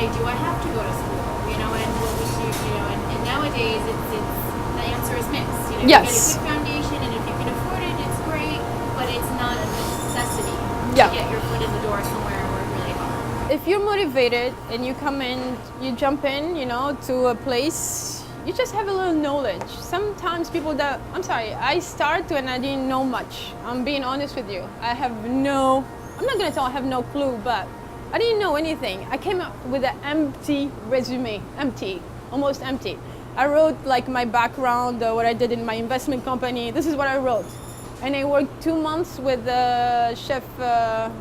okay, do I have to go to school? You know, and what would you know, and nowadays it's the answer is mixed. You know, Yes. you get a good foundation, and if you can afford it, it's great, but it's not a necessity Yeah. to get your foot in the door somewhere where it's really hard. If you're motivated and you come in, you jump in, you know, to a place, you just have a little knowledge. Sometimes people that, I'm sorry, I start and I didn't know much. I'm being honest with you. I'm not gonna tell I have no clue, but I didn't know anything. I came up with an empty resume, almost empty. I wrote like my background, what I did in my investment company. This is what I wrote. And I worked 2 months with chef, I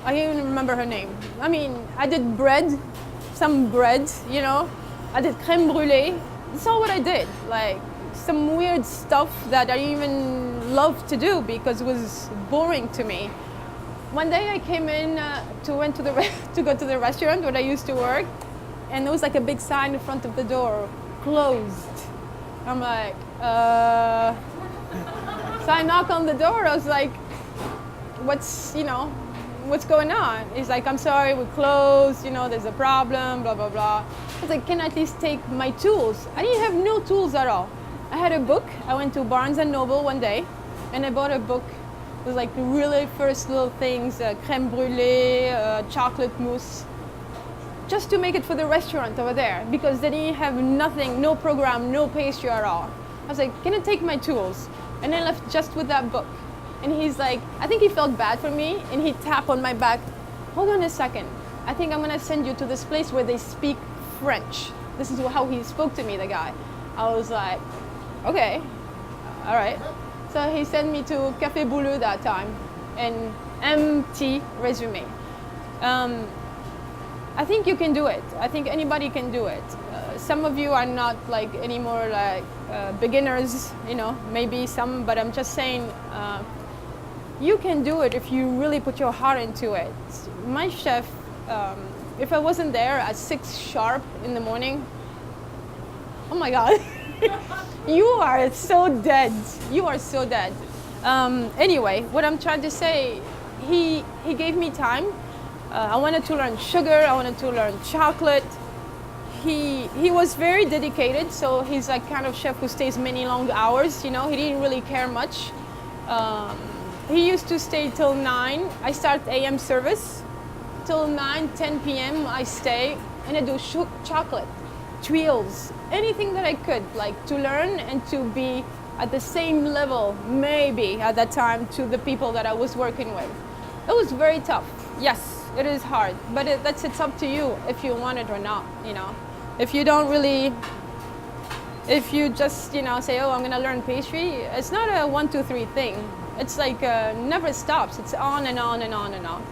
can't even remember her name. I mean, I did some bread, you know. I did crème brûlée. That's all what I did. Like some weird stuff that I didn't even love to do because it was boring to me. One day I came in to go to the restaurant where I used to work, and there was like a big sign in front of the door, closed. I'm like, So I knock on the door. I was like, what's going on? He's like, I'm sorry, we're closed, you know, there's a problem, blah, blah, blah. I was like, can I at least take my tools? I didn't have no tools at all. I had a book. I went to Barnes & Noble one day, and I bought a book. It was like the really first little things, crème brûlée, chocolate mousse, just to make it for the restaurant over there, because they didn't have nothing, no program, no pastry at all. I was like, can I take my tools? And I left just with that book. And he's like, I think he felt bad for me, and he tapped on my back. Hold on a second. I think I'm gonna send you to this place where they speak French. This is how he spoke to me, the guy. I was like, okay, all right. So he sent me to Café Bouleux that time, an empty resume. I think you can do it. I think anybody can do it. Some of you are not like anymore like beginners, you know, maybe some, but I'm just saying, you can do it if you really put your heart into it. My chef, if I wasn't there at 6 sharp in the morning, oh my God, you are so dead. You are so dead. Anyway, what I'm trying to say, he gave me time. I wanted to learn sugar. I wanted to learn chocolate. He was very dedicated. So he's like kind of chef who stays many long hours. You know, he didn't really care much. He used to stay till 9. I start AM service. Till 9, 10 p.m. I stay and I do chocolate, tuiles, anything that I could, like to learn and to be at the same level, maybe at that time, to the people that I was working with. It was very tough. Yes, it is hard, but it's up to you if you want it or not, you know. If you don't really, if you just, you know, say, oh, I'm gonna learn pastry, it's not a 1, 2, 3 thing. It's like never stops. It's on and on and on and on.